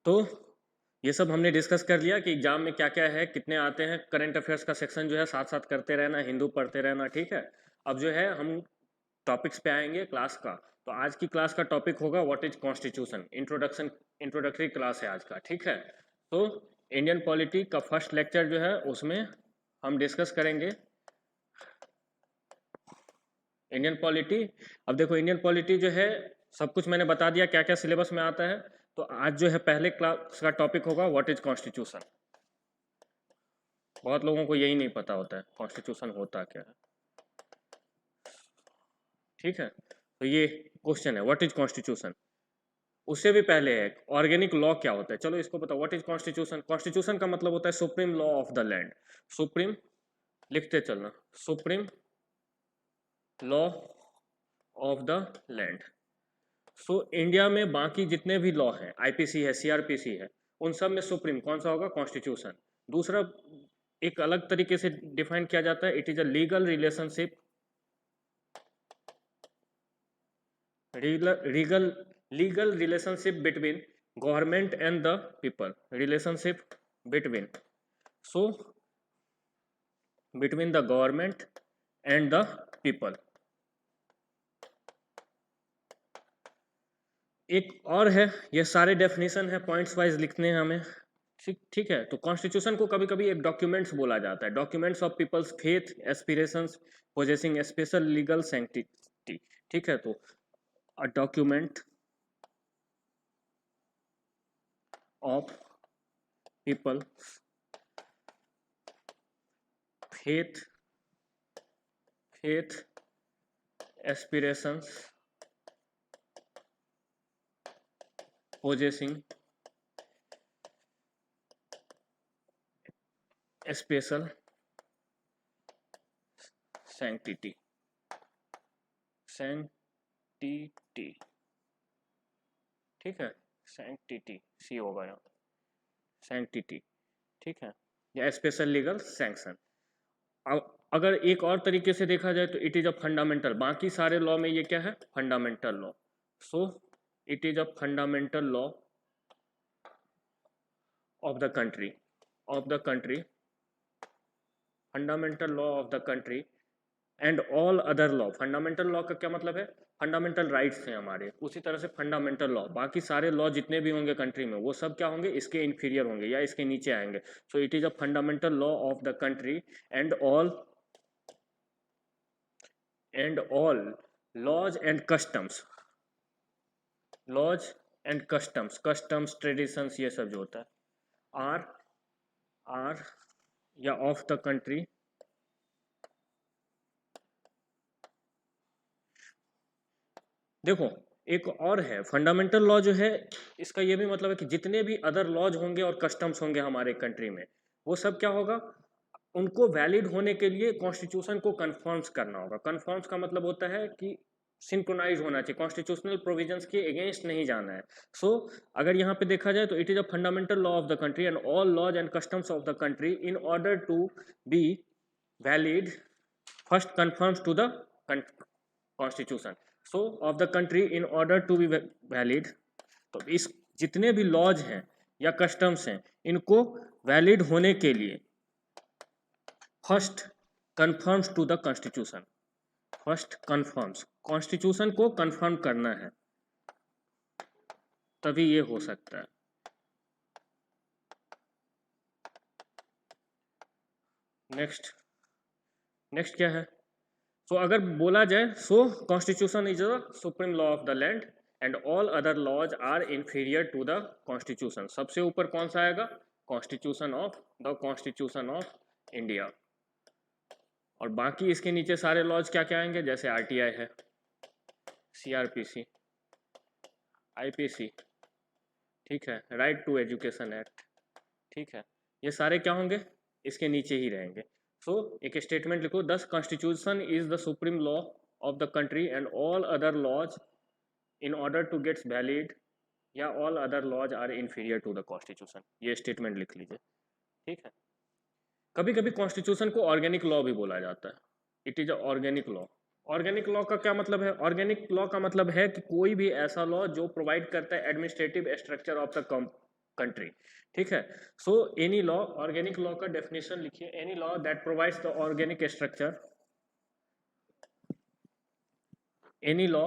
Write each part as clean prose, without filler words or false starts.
तो ये सब हमने डिस्कस कर लिया कि एग्जाम में क्या क्या है, कितने आते हैं। करंट अफेयर्स का सेक्शन जो है साथ साथ करते रहना, हिंदू पढ़ते रहना, ठीक है। अब जो है हम टॉपिक्स पे आएंगे क्लास का। तो आज की क्लास का टॉपिक होगा what is constitution. Introductory class है आज का, ठीक है। तो इंडियन पॉलिटी का फर्स्ट लेक्चर जो है उसमें हम डिस्कस करेंगे इंडियन पॉलिटी। अब देखो इंडियन पॉलिटी जो है सब कुछ मैंने बता दिया क्या क्या सिलेबस में आता है। तो आज जो है पहले क्लास का टॉपिक होगा व्हाट इज कॉन्स्टिट्यूशन। बहुत लोगों को यही नहीं पता होता है कॉन्स्टिट्यूशन होता क्या है, ठीक है। तो ये क्वेश्चन है व्हाट इज कॉन्स्टिट्यूशन। उससे भी पहले है ऑर्गेनिक लॉ क्या होता है, चलो इसको बताओ। What is constitution. कॉन्स्टिट्यूशन का मतलब होता है supreme law of the land. Supreme लिखते चलना, supreme law of the land. So India में बाकी जितने भी लॉ हैं, आईपीसी है, सीआरपीसी है, उन सब में सुप्रीम कौन सा होगा, कॉन्स्टिट्यूशन। दूसरा एक अलग तरीके से डिफाइन किया जाता है, it is a legal relationship, legal relationship between government and the people. Relationship between, so between the government and the people. एक और है, ये सारे डेफिनेशन है, पॉइंट्स वाइज लिखने हैं हमें, ठीक ठीक है। तो कॉन्स्टिट्यूशन को कभी कभी एक डॉक्यूमेंट्स बोला जाता है, documents of peoples faith aspirations possessing special legal sanctity, ठीक है। तो a document of people faith faith aspirations possessing special sanctity, sanctity, ठीक है। सैंक्टिटी सी होगा यहाँ, सैंक्टिटी, ठीक है, या स्पेशल लीगल सैंक्शन। अब अगर एक और तरीके से देखा जाए तो इट इज अ फंडामेंटल, बाकी सारे लॉ में ये क्या है, fundamental law. So it is a fundamental law of the country, of the country, fundamental law of the country and all other law. Fundamental law का क्या मतलब है, फंडामेंटल राइट्स हैं हमारे, उसी तरह से फंडामेंटल लॉ, बाकी सारे लॉ जितने भी होंगे कंट्री में वो सब क्या होंगे, इसके इन्फीरियर होंगे या इसके नीचे आएंगे। So it is a fundamental law of the country and all laws and customs, laws and customs, customs traditions ये सब जो होता है, आर या ऑफ द कंट्री। देखो एक और है फंडामेंटल लॉ जो है, इसका ये भी मतलब है कि जितने भी अदर लॉज होंगे और कस्टम्स होंगे हमारे कंट्री में, वो सब क्या होगा, उनको वैलिड होने के लिए कॉन्स्टिट्यूशन को कन्फर्म्स करना होगा। कन्फर्म्स का मतलब होता है कि सिंक्रोनाइज होना चाहिए, कॉन्स्टिट्यूशनल प्रोविजंस के अगेंस्ट नहीं जाना है। सो अगर यहाँ पे देखा जाए तो it is a fundamental law of the country and all laws and customs of the country in order to be valid first conforms to the constitution, so of the country in order to be valid. तो इस जितने भी laws हैं या customs हैं, इनको valid होने के लिए first conforms to the constitution, first conforms, constitution को कन्फर्म करना है, तभी ये हो सकता है। नेक्स्ट नेक्स्ट क्या है, सो अगर बोला जाए so constitution is the supreme law of the land and all other laws are inferior to the constitution. सबसे ऊपर कौन सा आएगा, कॉन्स्टिट्यूशन ऑफ इंडिया। और बाकी इसके नीचे सारे लॉज क्या क्या आएंगे, जैसे आरटीआई है, सीआरपीसी, आईपीसी, ठीक है, राइट टू एजुकेशन एक्ट, ठीक है, ये सारे क्या होंगे, इसके नीचे ही रहेंगे। सो एक स्टेटमेंट लिखो, this constitution is the supreme law of the country and all other laws in order to gets valid, या all other laws are inferior to the constitution. ये स्टेटमेंट लिख लीजिए, ठीक है। कभी कभी कॉन्स्टिट्यूशन को ऑर्गेनिक लॉ भी बोला जाता है, it is a organic law. Organic law का क्या मतलब है, ऑर्गेनिक लॉ का मतलब है कि कोई भी ऐसा लॉ जो प्रोवाइड करता है administrative structure of the country, ठीक है। So any law, organic law का डेफिनेशन लिखिए, any law that provides the organic structure, any law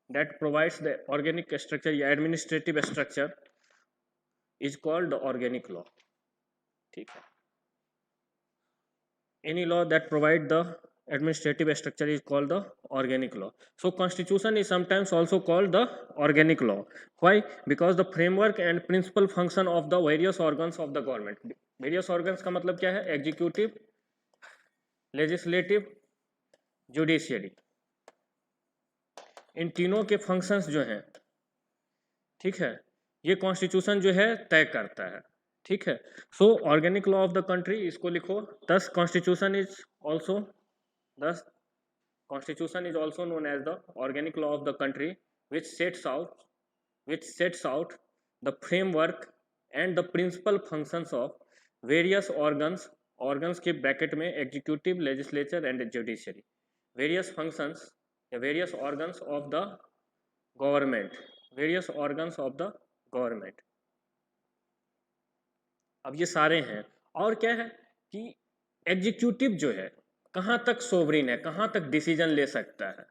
that provides the organic structure या administrative structure is called organic law, ठीक है। Any law that provide the administrative structure is called the organic law. So constitution is sometimes also called the organic law. Why? Because the framework and principal function of the various organs of the government. Various organs का मतलब क्या है? Executive, legislative, judiciary. इन तीनों के functions जो हैं, ठीक है, ये कॉन्स्टिट्यूशन जो है तय करता है, ठीक है। So organic law of the country, इसको लिखो, this constitution is also, this constitution is also known as the organic law of the country which sets out the framework and the principal functions of various organs के bracket में executive, legislature and judiciary, various functions या various organs of the government, various organs of the government. अब ये सारे हैं, और क्या है कि एग्जीक्यूटिव जो है कहाँ तक सोवरेन है, कहाँ तक डिसीजन ले सकता है,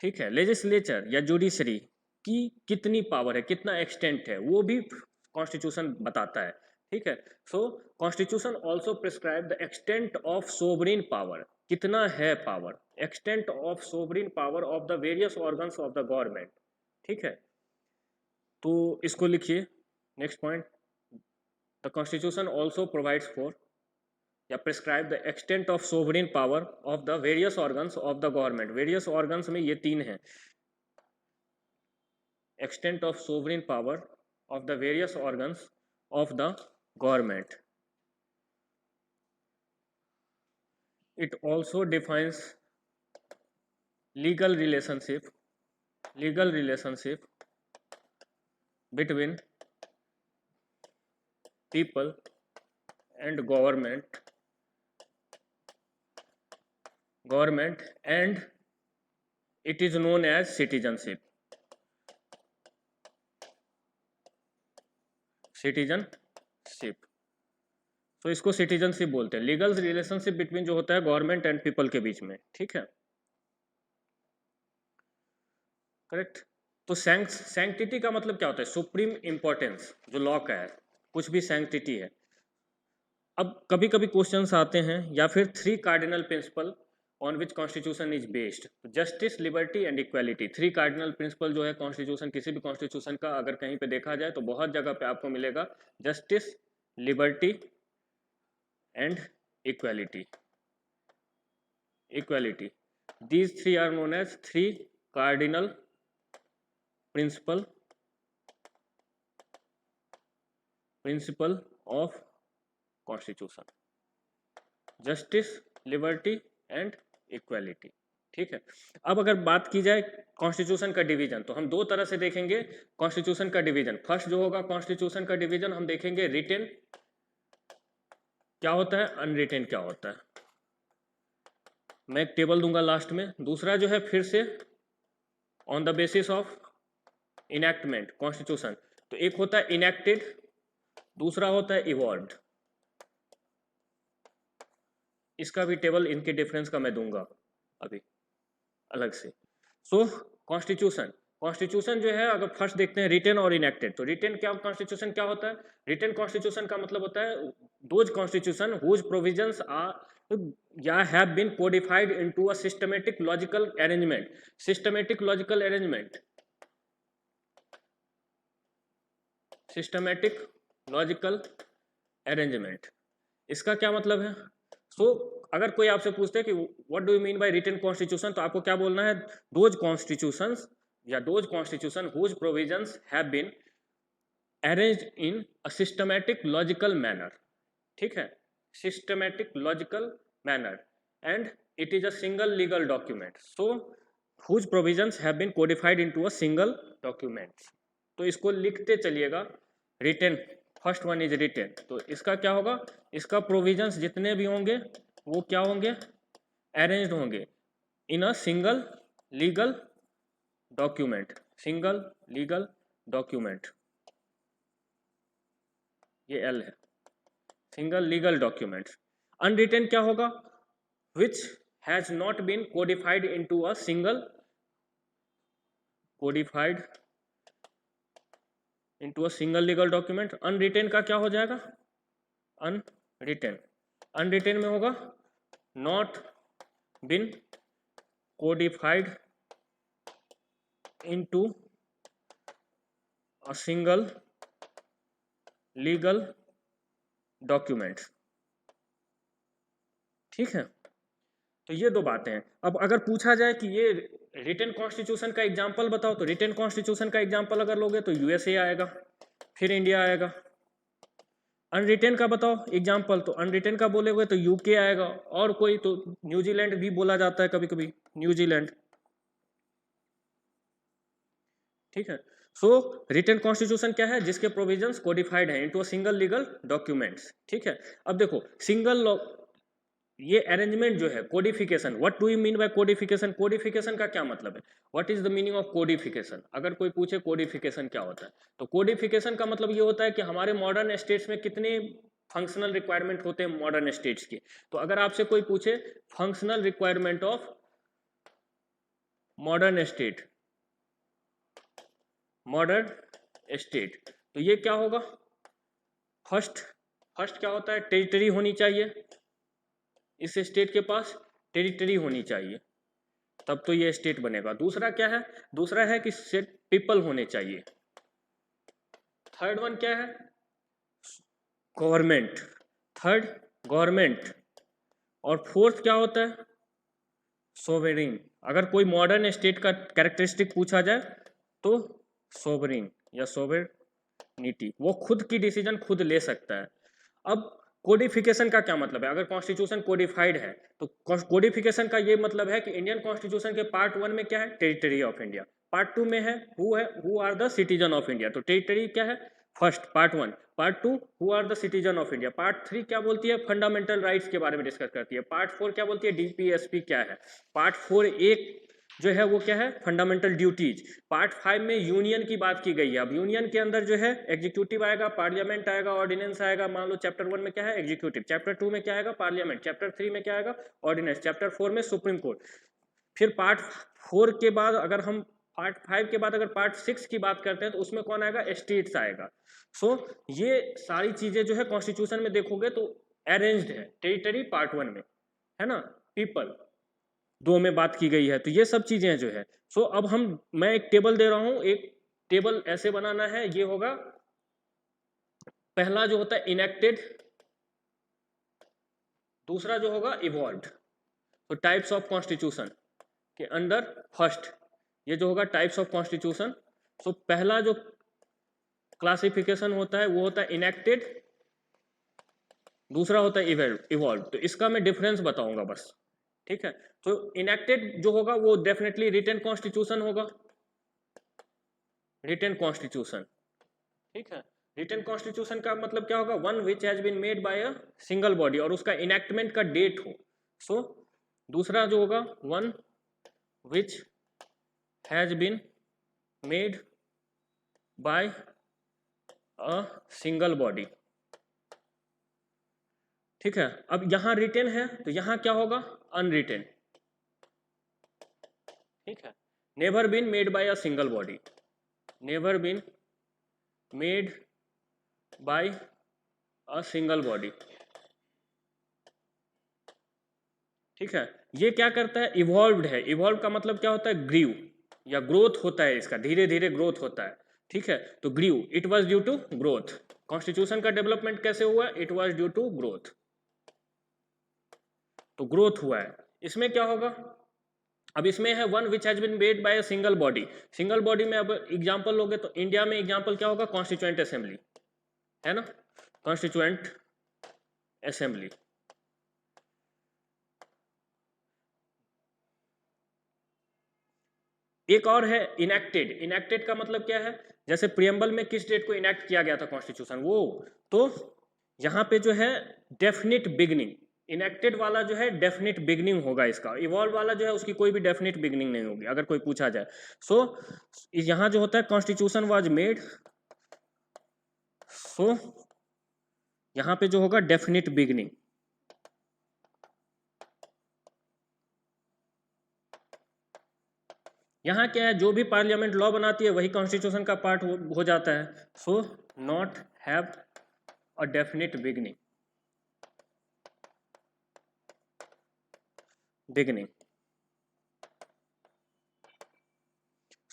ठीक है। लेजिस्लेचर या जुडिशरी की कितनी पावर है, कितना एक्सटेंट है, वो भी कॉन्स्टिट्यूशन बताता है, ठीक है। So constitution also prescribe the extent of sovereign power, कितना है power, extent of sovereign power of the various organs of the government, ठीक है। तो इसको लिखिए, next point, the constitution also provides for या prescribe the extent of sovereign power of the various organs of the government. Various organs में ये तीन हैं, extent of sovereign power of the various organs of the government. It also defines legal relationship between people and government and it is known as citizenship. तो इसको citizenship बोलते हैं, legal relationship between जो होता है गवर्नमेंट एंड पीपल के बीच में, ठीक है, करेक्ट। तो सैंक्टिटी का मतलब क्या होता है? सुप्रीम इंपॉर्टेंस, जो लॉ का है, कुछ भी सैंक्टिटी है। अब कभी कभी क्वेश्चंस आते हैं, या फिर 3 cardinal principle on which constitution is based, justice, liberty and equality. 3 cardinal principle जो है कॉन्स्टिट्यूशन, किसी भी कॉन्स्टिट्यूशन का अगर कहीं पे देखा जाए तो बहुत जगह पे आपको मिलेगा justice, liberty and equality. These 3 are known as 3 cardinal principle of constitution, justice, liberty and equality, ठीक है। अब अगर बात की जाए कॉन्स्टिट्यूशन का डिवीजन, तो हम 2 तरह से देखेंगे कॉन्स्टिट्यूशन का डिवीजन। फर्स्ट जो होगा कॉन्स्टिट्यूशन का डिवीजन, हम देखेंगे रिटेन क्या होता है, अनरिटेन क्या होता है। मैं एक टेबल दूंगा लास्ट में। दूसरा जो है फिर से on the basis of enactment constitution, तो एक होता है इनैक्टेड, दूसरा होता है इवॉल्व्ड। इसका भी टेबल इनके डिफरेंस का मैं दूंगा अभी अलग से। सो कॉन्स्टिट्यूशन जो है, अगर फर्स्ट देखते हैं रिटेन और इनैक्टेड, तो रिटेन क्या कॉन्स्टिट्यूशन क्या होता है? रिटेन कॉन्स्टिट्यूशन का मतलब होता है those constitution whose provisions are या have been codified into a systematic logical arrangement. Systematic logical arrangement, इसका क्या मतलब है? अगर कोई आपसे पूछते हैं कि what do you mean by written constitution, तो आपको क्या बोलना है? Those constitution whose provisions have been arranged in a systematic logical manner, ठीक है, systematic logical manner, and it is a single legal document. So whose provisions have been codified into a single document. तो इसको लिखते चलिएगा, written, first one is written, तो इसका क्या होगा? इसका प्रोविजंस जितने भी होंगे वो क्या होंगे? अरेंज्ड होंगे in a single legal document, ये एल है, सिंगल लीगल डॉक्यूमेंट। अनरिटेन क्या होगा? Which has not been codified into a single codified into a single legal document. Unwritten का क्या हो जाएगा? अनरिटेन, अनरिटेन में होगा not been codified into a single legal document. ठीक है, तो ये दो बातें हैं। अब अगर पूछा जाए कि ये रिटन कॉन्स्टिट्यूशन का एग्जाम्पल बताओ, तो रिटन कॉन्स्टिट्यूशन का एग्जाम्पल अगर लोगे तो यूएसए आएगा, फिर इंडिया आएगा। अनरिटन का बताओ एग्जाम्पल, तो अनरिटन का बोलेगे तो यूके आएगा, और कोई तो न्यूजीलैंड भी बोला जाता है कभी कभी, न्यूजीलैंड। ठीक है, सो रिटन कॉन्स्टिट्यूशन क्या है? जिसके प्रोविजंस कोडिफाइड है into a single legal documents. ठीक है, अब देखो सिंगल ये अरेंजमेंट जो है codification, what do you mean bye codification? Codification का क्या मतलब है? What is the meaning of codification? अगर कोई पूछे कोडिफिकेशन क्या होता है, तो कोडिफिकेशन का मतलब ये होता है कि हमारे मॉडर्न स्टेट्स में कितने फंक्शनल रिक्वायरमेंट होते हैं मॉडर्न स्टेट्स के। तो अगर आपसे कोई पूछे functional requirement of modern state, modern state, तो ये क्या होगा? फर्स्ट क्या होता है? टेरिटरी होनी चाहिए, इस स्टेट के पास टेरिटरी होनी चाहिए, तब तो ये स्टेट बनेगा। दूसरा क्या है? दूसरा है कि सेट पीपल होने चाहिए। थर्ड वन क्या है? Government, third government. और फोर्थ क्या होता है? सोवरेन। अगर कोई मॉडर्न स्टेट का कैरेक्टरिस्टिक पूछा जाए तो सोवरेन या सोवरेनिटी, वो खुद की डिसीजन खुद ले सकता है। अब कोडिफिकेशन का क्या मतलब है? अगर कॉन्स्टिट्यूशन कोडिफाइड है तो कोडिफिकेशन का ये मतलब है कि इंडियन कॉन्स्टिट्यूशन के पार्ट 1 में क्या है? Territory of India. पार्ट 2 में है who are the citizen of India. तो टेरिटरी क्या है? First part 1। Part 2 who are the citizen of India. Part 3 क्या बोलती है? फंडामेंटल राइट्स के बारे में डिस्कस करती है। पार्ट 4 क्या बोलती है? डीपीएसपी क्या है। पार्ट 4 एक जो है वो क्या है? Fundamental duties. पार्ट 5 में यूनियन की बात की गई है। अब यूनियन के अंदर जो है एग्जीक्यूटिव आएगा, पार्लियामेंट आएगा, ऑर्डिनेंस आएगा। मान लो चैप्टर 1 में क्या है? एग्जीक्यूटिव। चैप्टर 2 में क्या आएगा? पार्लियामेंट। चैप्टर 3 में क्या आएगा? ऑर्डिनेंस। चैप्टर 4 में सुप्रीम कोर्ट। फिर पार्ट 4 के बाद अगर हम पार्ट 5 के बाद अगर पार्ट 6 की बात करते हैं तो उसमें कौन आएगा? स्टेट्स आएगा। सो ये सारी चीजें जो है कॉन्स्टिट्यूशन में देखोगे तो अरेंज्ड है। टेरिटरी पार्ट 1 में है ना, पीपल 2 में बात की गई है। तो ये सब चीजें जो है, सो अब मैं एक टेबल दे रहा हूं। एक टेबल ऐसे बनाना है, ये होगा पहला जो होता है इनेक्टेड, दूसरा जो होगा इवॉल्व्ड। तो टाइप्स ऑफ कॉन्स्टिट्यूशन के अंदर फर्स्ट ये जो होगा टाइप्स ऑफ कॉन्स्टिट्यूशन। सो पहला जो क्लासिफिकेशन होता है वो होता है इनेक्टेड, दूसरा होता है इवॉल्व। तो इसका मैं डिफरेंस बताऊंगा बस। ठीक है, तो इनेक्टेड जो होगा वो डेफिनेटली रिटन कॉन्स्टिट्यूशन होगा, रिटन कॉन्स्टिट्यूशन। ठीक है, रिटन कॉन्स्टिट्यूशन का मतलब क्या होगा? One which has been made by a single body, और उसका इनेक्टमेंट का डेट हो। सो दूसरा जो होगा one which has been made by a single body. ठीक है, अब यहां रिटन है तो यहां क्या होगा? अनरिटन। ठीक है, never been made by a single body, never been made by a single body. ठीक है, ये क्या करता है? इवॉल्व्ड है। इवॉल्व का मतलब क्या होता है? ग्रीव या ग्रोथ होता है, इसका धीरे धीरे ग्रोथ होता है। ठीक है, तो grieve, it was due to growth. Constitution का डेवलपमेंट कैसे हुआ? It was due to growth. तो ग्रोथ हुआ है। इसमें क्या होगा? अब इसमें है one which has been made by a single body. Single body में अब एग्जांपल लोगे तो इंडिया में एग्जांपल क्या होगा? कॉन्स्टिट्यूएंट असेंबली, है ना, कॉन्स्टिट्यूएंट असेंबली। एक और है इनेक्टेड। इनेक्टेड का मतलब क्या है? जैसे प्रियम्बल में किस डेट को इनेक्ट किया गया था कॉन्स्टिट्यूशन, वो तो यहां पे जो है डेफिनिट बिगनिंग, इनेक्टेड वाला जो है डेफिनिट बिगनिंग होगा इसका। इवॉल्व वाला जो है उसकी कोई भी डेफिनिट बिगनिंग नहीं होगी अगर कोई पूछा जाए। सो यहां जो होता है कॉन्स्टिट्यूशन वाज मेड, सो यहाँ पे जो होगा डेफिनिट बिगनिंग। यहाँ क्या है, जो भी पार्लियामेंट लॉ बनाती है वही कॉन्स्टिट्यूशन का पार्ट हो जाता है। So not have a definite beginning.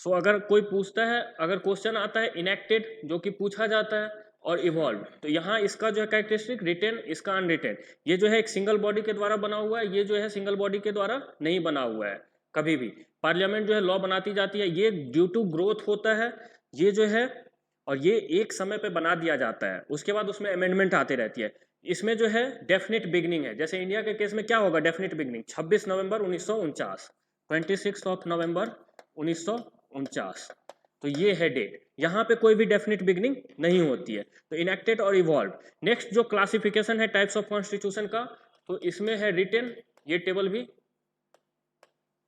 So अगर कोई पूछता है, अगर क्वेश्चन आता है इनेक्टेड जो कि पूछा जाता है, और इवॉल्व, तो यहाँ इसका जो है कैरेक्टरिस्टिक रिटेन, इसका अनरिटेन। ये जो है एक सिंगल बॉडी के द्वारा बना हुआ है, ये जो है सिंगल बॉडी के द्वारा नहीं बना हुआ है। कभी भी पार्लियामेंट जो है लॉ बनाती जाती है, ये ड्यू टू ग्रोथ होता है ये जो है, और ये एक समय पे बना दिया जाता है, उसके बाद उसमें अमेंडमेंट आती रहती है। इसमें जो है डेफिनिट बिगनिंग है। जैसे इंडिया के केस में क्या होगा definite beginning, 26 November 1949, 26 of November 1949, तो ये है डेट। यहाँ पे कोई भी डेफिनिट बिगनिंग नहीं होती है। तो इनेक्टेड और इवॉल्व। नेक्स्ट जो क्लासिफिकेशन है टाइप्स ऑफ कॉन्स्टिट्यूशन का, तो इसमें है रिटेन, ये टेबल भी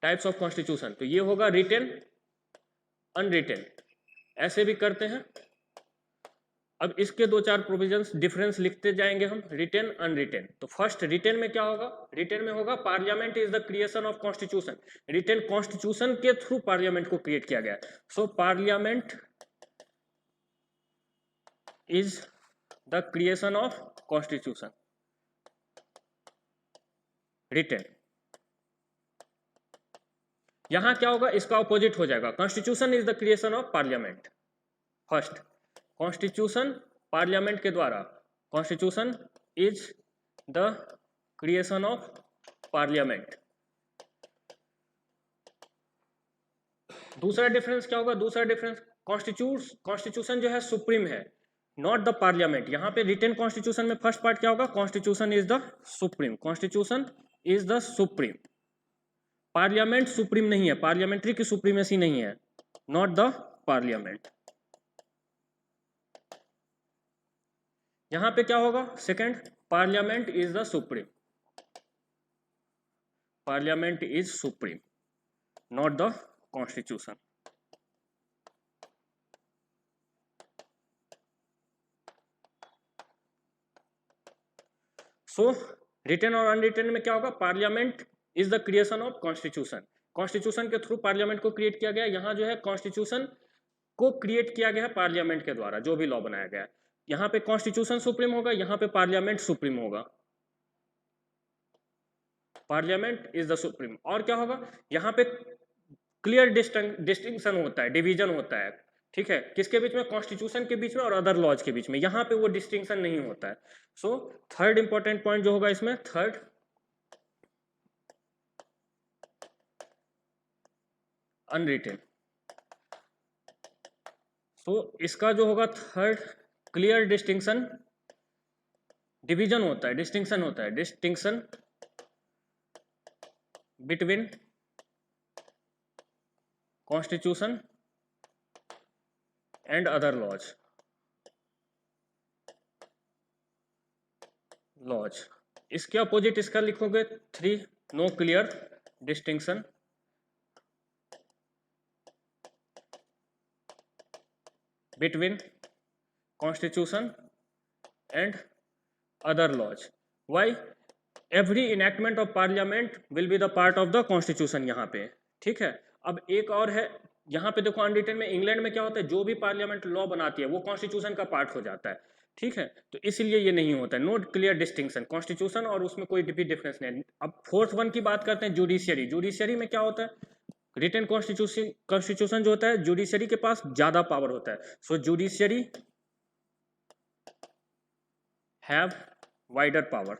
टाइप्स ऑफ कॉन्स्टिट्यूशन, तो ये होगा रिटेन, अनरिटेन, ऐसे भी करते हैं। अब इसके दो चार प्रोविजंस डिफरेंस लिखते जाएंगे हम, रिटेन अनरिटेन। तो फर्स्ट रिटेन में क्या होगा, रिटेन में होगा parliament is the creation of constitution. Written constitution के थ्रू पार्लियामेंट को क्रिएट किया गया। So parliament is the creation of constitution, written. यहां क्या होगा, इसका ऑपोजिट हो जाएगा, constitution is the creation of parliament. First constitution parliament के द्वारा, constitution is the creation of parliament. दूसरा डिफरेंस क्या होगा, दूसरा डिफरेंस कॉन्स्टिट्यूशन जो है सुप्रीम है, नॉट द पार्लियामेंट। यहाँ पे रिटेन कॉन्स्टिट्यूशन में फर्स्ट पार्ट क्या होगा, constitution is the supreme, constitution is the supreme. Parliament supreme नहीं है, पार्लियामेंट्री की सुप्रीमेसी नहीं है, नॉट द पार्लियामेंट। यहां पे क्या होगा, second, parliament is the supreme, parliament is supreme, not the constitution. So written और अनरिटेन में क्या होगा, parliament is the creation of constitution, constitution के थ्रू पार्लियामेंट को क्रिएट किया गया। यहाँ जो है कॉन्स्टिट्यूशन को क्रिएट किया गया है पार्लियामेंट के द्वारा, जो भी लॉ बनाया गया है। यहाँ पे कॉन्स्टिट्यूशन सुप्रीम होगा, यहाँ पे पार्लियामेंट सुप्रीम होगा, पार्लियामेंट इज द सुप्रीम। और क्या होगा, यहाँ पे क्लियर डिस्टिंक्शन होता है, डिवीजन होता है, ठीक है, किसके बीच में, कॉन्स्टिट्यूशन के बीच में और अदर लॉज के बीच में। यहाँ पे वो डिस्टिंक्शन नहीं होता है। सो थर्ड इंपॉर्टेंट पॉइंट जो होगा इसमें, थर्ड अनरिटेन। सो इसका जो होगा थर्ड, क्लियर डिस्टिंक्शन, डिवीजन होता है, डिस्टिंक्शन होता है, distinction between constitution and other laws. इसके अपोजिट इसका लिखोगे 3, no clear distinction between constitution and other laws. Why, every enactment of parliament will be the part of the constitution, यहाँ पे, ठीक है। अब एक और है, यहाँ पे देखो अनरिटेन में, इंग्लैंड में क्या होता है, जो भी पार्लियामेंट लॉ बनाती है वो कॉन्स्टिट्यूशन का पार्ट हो जाता है, ठीक है। तो इसलिए ये नहीं होता है, नोट क्लियर डिस्टिंक्शन, कॉन्स्टिट्यूशन और उसमें कोई भी डिफरेंस नहीं। अब फोर्थ वन की बात करते हैं, जुडिशियरी। जुडिशियरी में क्या होता है, रिटेन कॉन्स्टिट्यूशन जो होता है, जुडिशियरी के पास ज्यादा पावर होता है। So judiciary have wider power.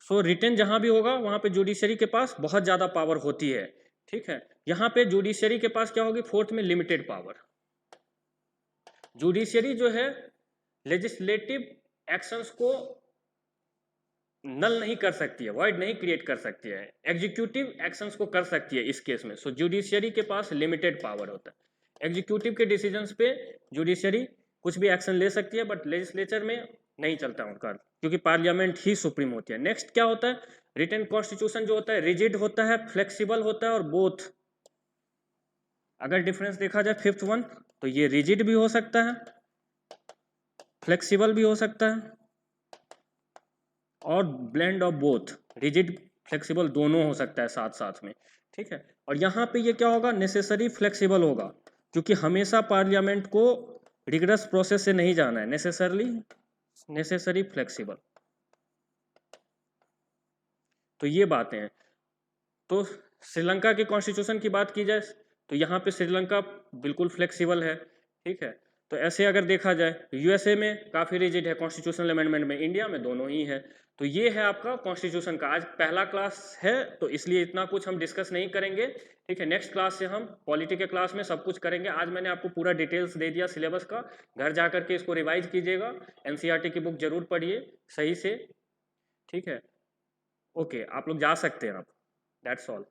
So written जहां भी होगा वहां पे जुडिशरी के पास बहुत ज्यादा पावर होती है, ठीक है। यहां पे जुडिशरी के पास क्या होगी, फोर्थ में लिमिटेड पावर। जुडिशरी जो है लेजिस्लेटिव एक्शंस को नल नहीं कर सकती है, वॉइड नहीं क्रिएट कर सकती है, एग्जीक्यूटिव एक्शंस को कर सकती है इस केस में। सो जुडिशरी के पास लिमिटेड पावर होता है। एग्जीक्यूटिव के डिसीजंस पे जुडिशरी कुछ भी एक्शन ले सकती है, बट लेजिस्लेचर में नहीं चलता उनका, क्योंकि पार्लियामेंट ही सुप्रीम होती है। नेक्स्ट क्या होता है, रिटेन कॉन्स्टिट्यूशन जो होता है रिजिड होता है, फ्लेक्सिबल होता है और बोथ। अगर डिफरेंस देखा जाए फिफ्थ वन, तो ये रिजिड भी हो सकता है फ्लेक्सिबल भी हो सकता है और blend of both, rigid flexible दोनों हो सकता है साथ साथ में, ठीक है। और यहाँ पे ये क्या होगा, नेसेसरी फ्लेक्सिबल होगा, क्योंकि हमेशा पार्लियामेंट को रिगरस प्रोसेस से नहीं जाना है, नेसेसरी फ्लेक्सिबल। तो ये बातें हैं। तो श्रीलंका के कॉन्स्टिट्यूशन की बात की जाए तो यहाँ पे श्रीलंका बिल्कुल फ्लेक्सिबल है, ठीक है। तो ऐसे अगर देखा जाए यूएसए में काफ़ी रिजिड है कॉन्स्टिट्यूशनल अमेंडमेंट में, इंडिया में दोनों ही है। तो ये है आपका कॉन्स्टिट्यूशन का, आज पहला क्लास है तो इसलिए इतना कुछ हम डिस्कस नहीं करेंगे, ठीक है। नेक्स्ट क्लास से हम पॉलिटी के क्लास में सब कुछ करेंगे। आज मैंने आपको पूरा डिटेल्स दे दिया सिलेबस का, घर जा करके इसको रिवाइज कीजिएगा, एनसीईआरटी की बुक जरूर पढ़िए सही से, ठीक है। ओके, आप लोग जा सकते हैं आप, दैट्स ऑल।